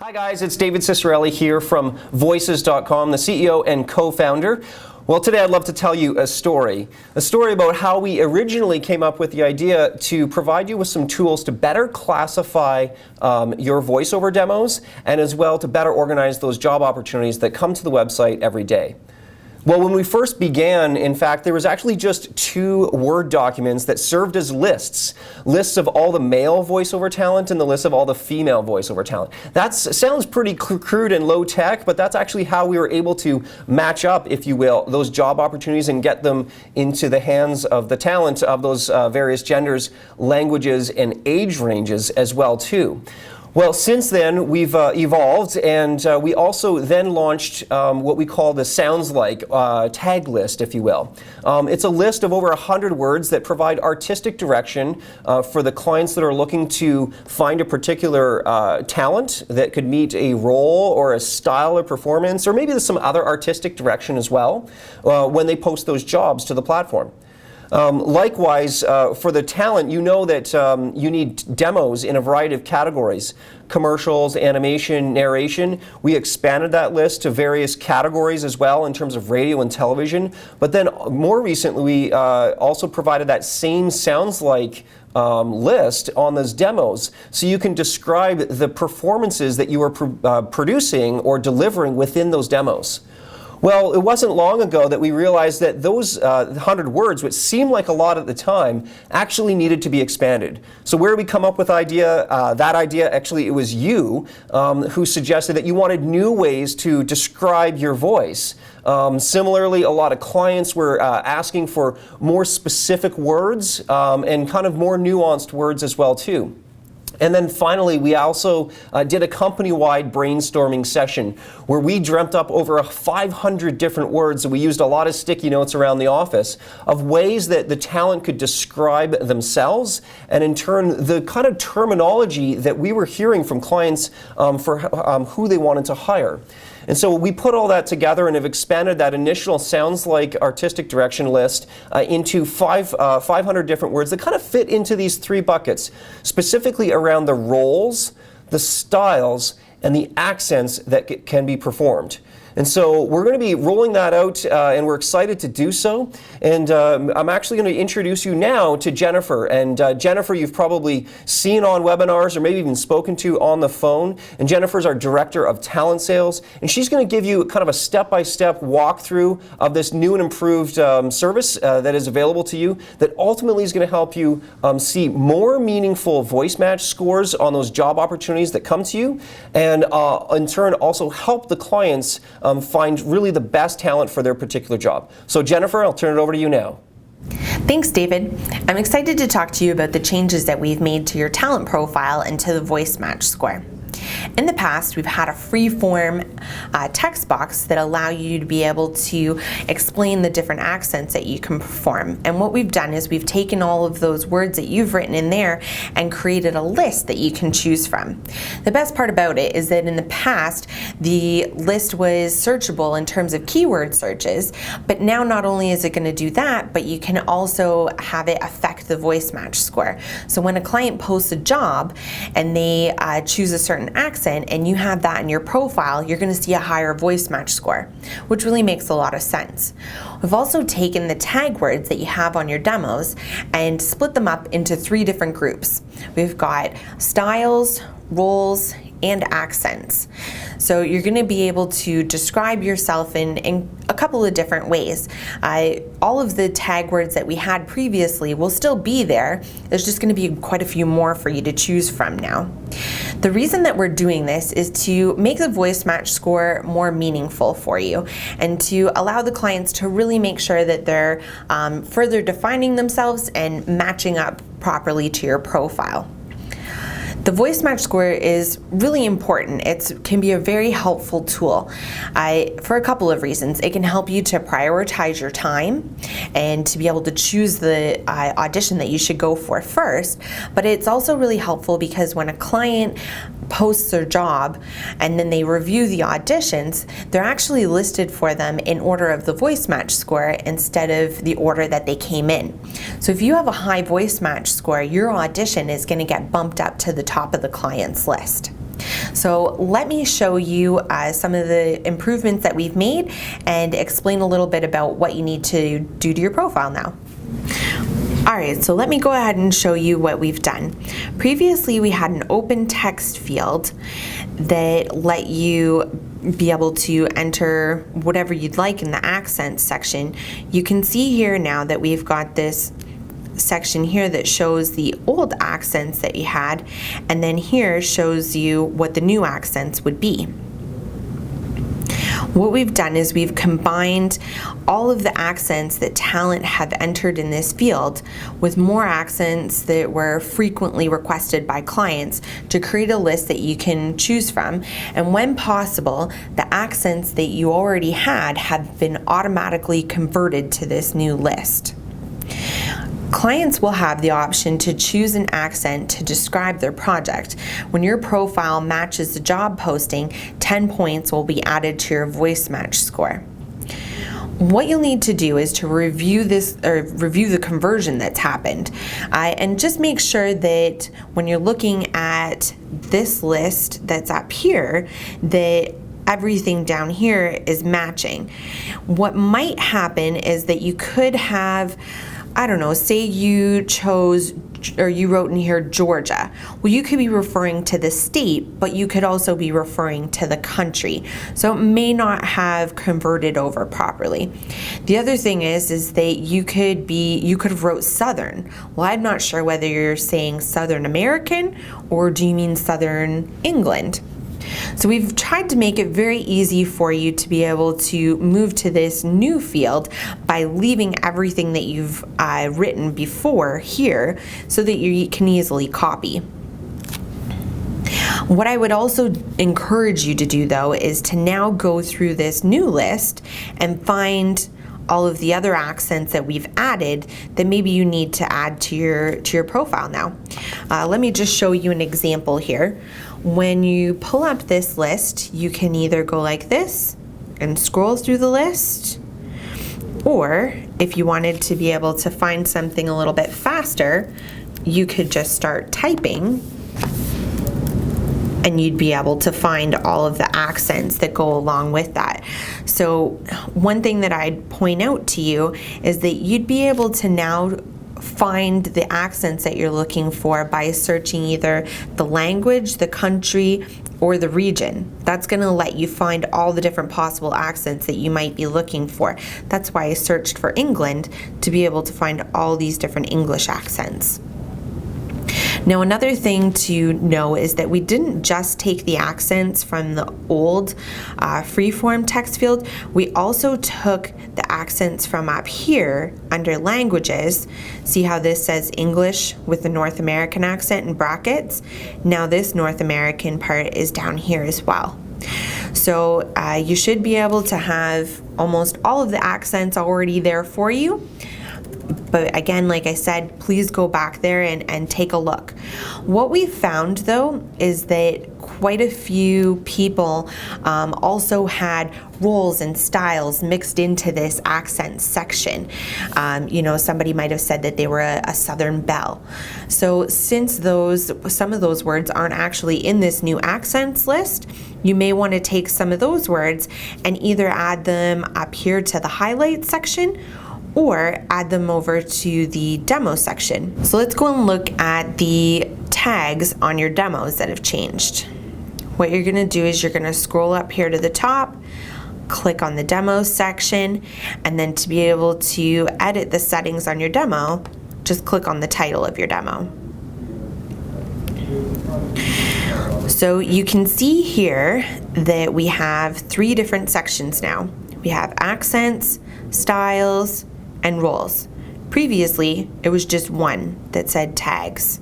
Hi guys, it's David Cicerelli here from Voices.com, the CEO and co-founder. Well, today I'd love to tell you a story about how we originally came up with the idea to provide you with some tools to better classify your voiceover demos and as well to better organize those job opportunities that come to the website every day. Well, when we first began, in fact, there was actually just 2 Word documents that served as lists of all the male voiceover talent and the list of all the female voiceover talent. That sounds pretty crude and low tech, but that's actually how we were able to match up, if you will, those job opportunities and get them into the hands of the talent of those various genders, languages, and age ranges as well, too. Well, since then, we've evolved, and we also then launched what we call the Sounds Like tag list, if you will. It's a list of over 100 words that provide artistic direction for the clients that are looking to find a particular talent that could meet a role or a style of performance, or maybe there's some other artistic direction as well when they post those jobs to the platform. Likewise, for the talent, you know that you need demos in a variety of categories. Commercials, animation, narration. We expanded that list to various categories as well in terms of radio and television. But then more recently, we also provided that same Sounds Like list on those demos, so you can describe the performances that you are producing or delivering within those demos. Well, it wasn't long ago that we realized that those 100 words, which seemed like a lot at the time, actually needed to be expanded. So where did we come up with that idea? Actually, it was you who suggested that you wanted new ways to describe your voice. Similarly, a lot of clients were asking for more specific words and kind of more nuanced words as well, too. And then finally, we also did a company-wide brainstorming session where we dreamt up over 500 different words, and we used a lot of sticky notes around the office of ways that the talent could describe themselves, and in turn, the kind of terminology that we were hearing from clients for who they wanted to hire. And so we put all that together and have expanded that initial Sounds Like artistic direction list into 500 different words that kind of fit into these 3 buckets, specifically around the roles, the styles, and the accents that can be performed. And so we're going to be rolling that out, and we're excited to do so. And I'm actually going to introduce you now to Jennifer. And Jennifer, you've probably seen on webinars or maybe even spoken to on the phone. And Jennifer's our Director of Talent Sales. And she's going to give you kind of a step-by-step walkthrough of this new and improved service that is available to you that ultimately is going to help you see more meaningful voice match scores on those job opportunities that come to you, and in turn also help the clients find really the best talent for their particular job. So Jennifer, I'll turn it over to you now. Thanks, David. I'm excited to talk to you about the changes that we've made to your talent profile and to the voice match score. In the past, we've had a free-form text box that allow you to be able to explain the different accents that you can perform. And what we've done is we've taken all of those words that you've written in there and created a list that you can choose from. The best part about it is that in the past, the list was searchable in terms of keyword searches, but now not only is it going to do that, but you can also have it affect the voice match score. So when a client posts a job and they choose a certain accent and you have that in your profile, you're going to see a higher voice match score, which really makes a lot of sense. We've also taken the tag words that you have on your demos and split them up into 3 different groups. We've got styles, roles, and accents. So you're going to be able to describe yourself in a couple of different ways. All of the tag words that we had previously will still be there. There's just going to be quite a few more for you to choose from now. The reason that we're doing this is to make the voice match score more meaningful for you and to allow the clients to really make sure that they're further defining themselves and matching up properly to your profile. The voice match score is really important. It can be a very helpful tool for a couple of reasons. It can help you to prioritize your time and to be able to choose the audition that you should go for first, but it's also really helpful because when a client posts their job and then they review the auditions, they're actually listed for them in order of the voice match score instead of the order that they came in. So if you have a high voice match score, your audition is going to get bumped up to the top of the client's list. So let me show you some of the improvements that we've made and explain a little bit about what you need to do to your profile now. Alright, so let me go ahead and show you what we've done. Previously we had an open text field that let you be able to enter whatever you'd like in the accents section. You can see here now that we've got this section here that shows the old accents that you had, and then here shows you what the new accents would be. What we've done is we've combined all of the accents that talent have entered in this field with more accents that were frequently requested by clients to create a list that you can choose from. And when possible, the accents that you already had have been automatically converted to this new list. Clients will have the option to choose an accent to describe their project. When your profile matches the job posting, 10 points will be added to your VoiceMatch score. What you'll need to do is to review the conversion that's happened, and just make sure that when you're looking at this list that's up here, that everything down here is matching. What might happen is that you could have, I don't know, say you chose, or you wrote in here Georgia. Well, you could be referring to the state, but you could also be referring to the country. So it may not have converted over properly. The other thing is that you could have wrote Southern. Well, I'm not sure whether you're saying Southern American or do you mean Southern England? So we've tried to make it very easy for you to be able to move to this new field by leaving everything that you've written before here so that you can easily copy. What I would also encourage you to do though is to now go through this new list and find all of the other accents that we've added that maybe you need to add to your profile now. Let me just show you an example here. When you pull up this list, you can either go like this and scroll through the list, or if you wanted to be able to find something a little bit faster, you could just start typing and you'd be able to find all of the accents that go along with that. So one thing that I'd point out to you is that you'd be able to now find the accents that you're looking for by searching either the language, the country, or the region. That's going to let you find all the different possible accents that you might be looking for. That's why I searched for England, to be able to find all these different English accents. Now, another thing to know is that we didn't just take the accents from the old freeform text field. We also took the accents from up here under languages. See how this says English with the North American accent in brackets? Now this North American part is down here as well. So you should be able to have almost all of the accents already there for you. But again, like I said, please go back there and take a look. What we found though is that quite a few people also had roles and styles mixed into this accent section. You know, somebody might have said that they were a Southern belle. So since some of those words aren't actually in this new accents list, you may want to take some of those words and either add them up here to the highlight section or add them over to the demo section. So let's go and look at the tags on your demos that have changed. What you're gonna do is you're gonna scroll up here to the top, click on the demo section, and then to be able to edit the settings on your demo, just click on the title of your demo. So you can see here that we have 3 different sections now. We have accents, styles, and roles. Previously, it was just one that said tags.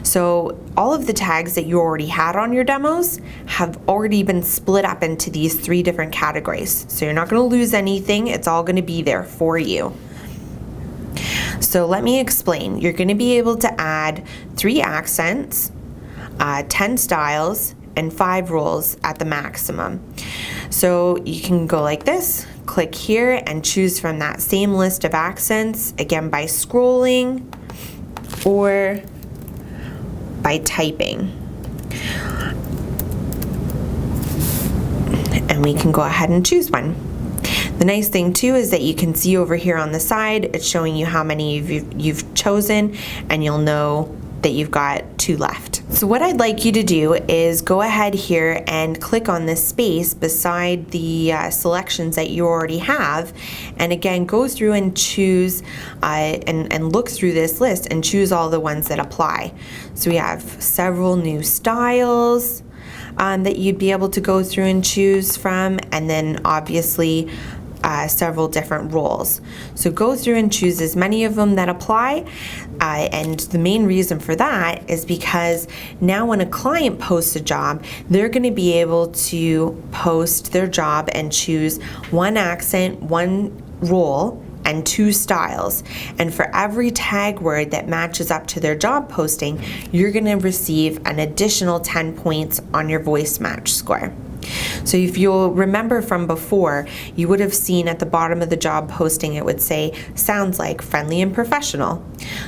So all of the tags that you already had on your demos have already been split up into these 3 different categories. So you're not going to lose anything. It's all going to be there for you. So let me explain. You're going to be able to add 3 accents, 10 styles, and 5 roles at the maximum. So you can go like this, click here and choose from that same list of accents, again by scrolling or by typing. and we can go ahead and choose one. The nice thing too is that you can see over here on the side, it's showing you how many you've chosen, and you'll know that you've got 2 left. So what I'd like you to do is go ahead here and click on this space beside the selections that you already have, and again go through and choose and look through this list and choose all the ones that apply. So we have several new styles that you'd be able to go through and choose from, and then obviously several different roles. So go through and choose as many of them that apply, and the main reason for that is because now when a client posts a job, they're going to be able to post their job and choose 1 accent, 1 role, and 2 styles. And for every tag word that matches up to their job posting, you're going to receive an additional 10 points on your VoiceMatch score. So if you'll remember from before, you would have seen at the bottom of the job posting it would say, sounds like friendly and professional.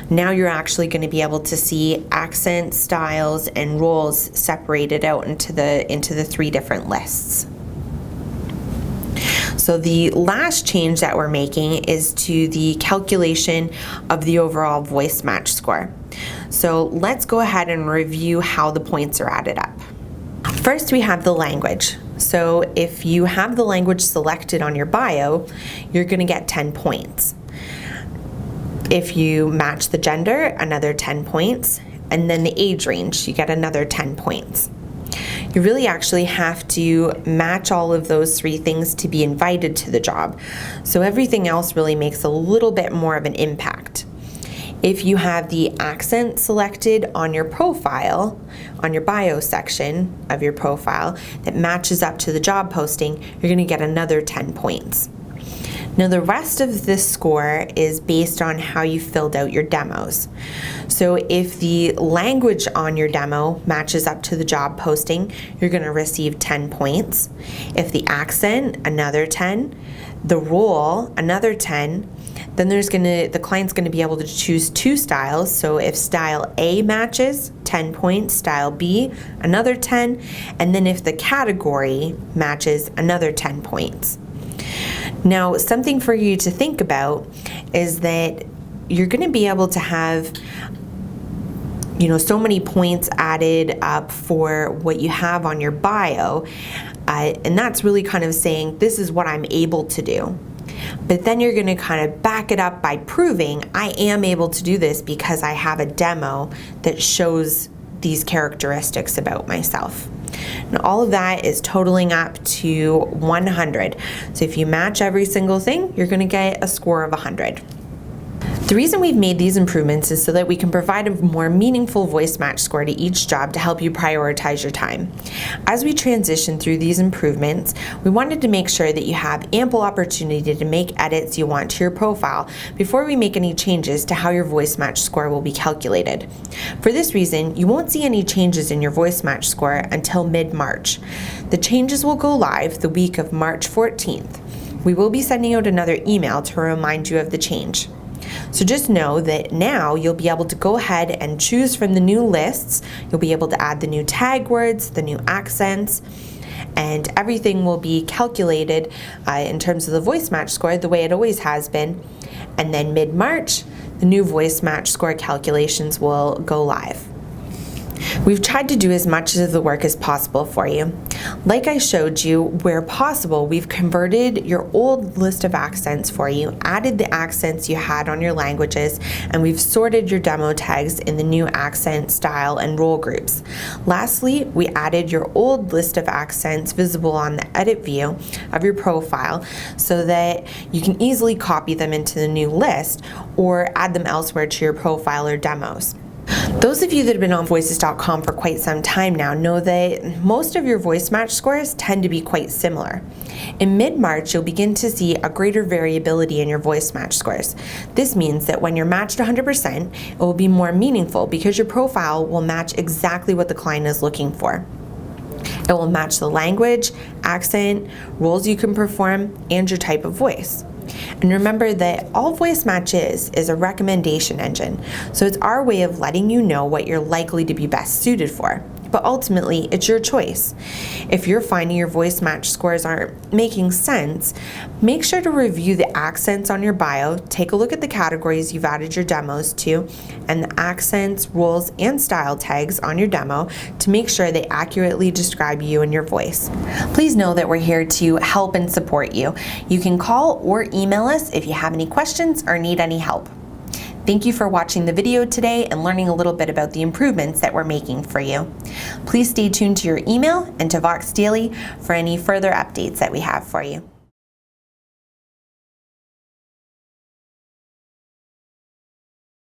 Now you're actually going to be able to see accent, styles, and roles separated out into the 3 different lists. So the last change that we're making is to the calculation of the overall VoiceMatch score. So let's go ahead and review how the points are added up. First, we have the language. So if you have the language selected on your bio, you're going to get 10 points. If you match the gender, another 10 points, and then the age range, you get another 10 points. You really actually have to match all of those 3 things to be invited to the job. So everything else really makes a little bit more of an impact. If you have the accent selected on your profile, on your bio section of your profile, that matches up to the job posting, you're going to get another 10 points. Now the rest of this score is based on how you filled out your demos. So if the language on your demo matches up to the job posting, you're going to receive 10 points. If the accent, another 10. The role, another 10. Then the client's going to be able to choose 2 styles. So if style A matches, 10 points, style B, another 10, and then if the category matches, another 10 points. Now, something for you to think about is that you're going to be able to have so many points added up for what you have on your bio, and that's really kind of saying this is what I'm able to do. But then you're going to kind of back it up by proving I am able to do this because I have a demo that shows these characteristics about myself. And all of that is totaling up to 100. So if you match every single thing, you're going to get a score of 100. The reason we've made these improvements is so that we can provide a more meaningful VoiceMatch score to each job to help you prioritize your time. As we transition through these improvements, we wanted to make sure that you have ample opportunity to make edits you want to your profile before we make any changes to how your VoiceMatch score will be calculated. For this reason, you won't see any changes in your VoiceMatch score until mid-March. The changes will go live the week of March 14th. We will be sending out another email to remind you of the change. So just know that now you'll be able to go ahead and choose from the new lists. You'll be able to add the new tag words, the new accents, and everything will be calculated in terms of the VoiceMatch score the way it always has been. And then mid-March, the new VoiceMatch score calculations will go live. We've tried to do as much of the work as possible for you. Like I showed you, where possible, we've converted your old list of accents for you, added the accents you had on your languages, and we've sorted your demo tags in the new accent, style, and role groups. Lastly, we added your old list of accents visible on the edit view of your profile so that you can easily copy them into the new list or add them elsewhere to your profile or demos. Those of you that have been on Voices.com for quite some time now know that most of your VoiceMatch scores tend to be quite similar. In mid-March, you'll begin to see a greater variability in your VoiceMatch scores. This means that when you're matched 100%, it will be more meaningful because your profile will match exactly what the client is looking for. It will match the language, accent, roles you can perform, and your type of voice. And remember that all VoiceMatch is a recommendation engine. So it's our way of letting you know what you're likely to be best suited for. but ultimately it's your choice. If you're finding your VoiceMatch scores aren't making sense, make sure to review the accents on your bio, take a look at the categories you've added your demos to, and the accents, rules, and style tags on your demo to make sure they accurately describe you and your voice. Please know that we're here to help and support you. You can call or email us if you have any questions or need any help. Thank you for watching the video today and learning a little bit about the improvements that we're making for you. Please stay tuned to your email and to Vox Daily for any further updates that we have for you.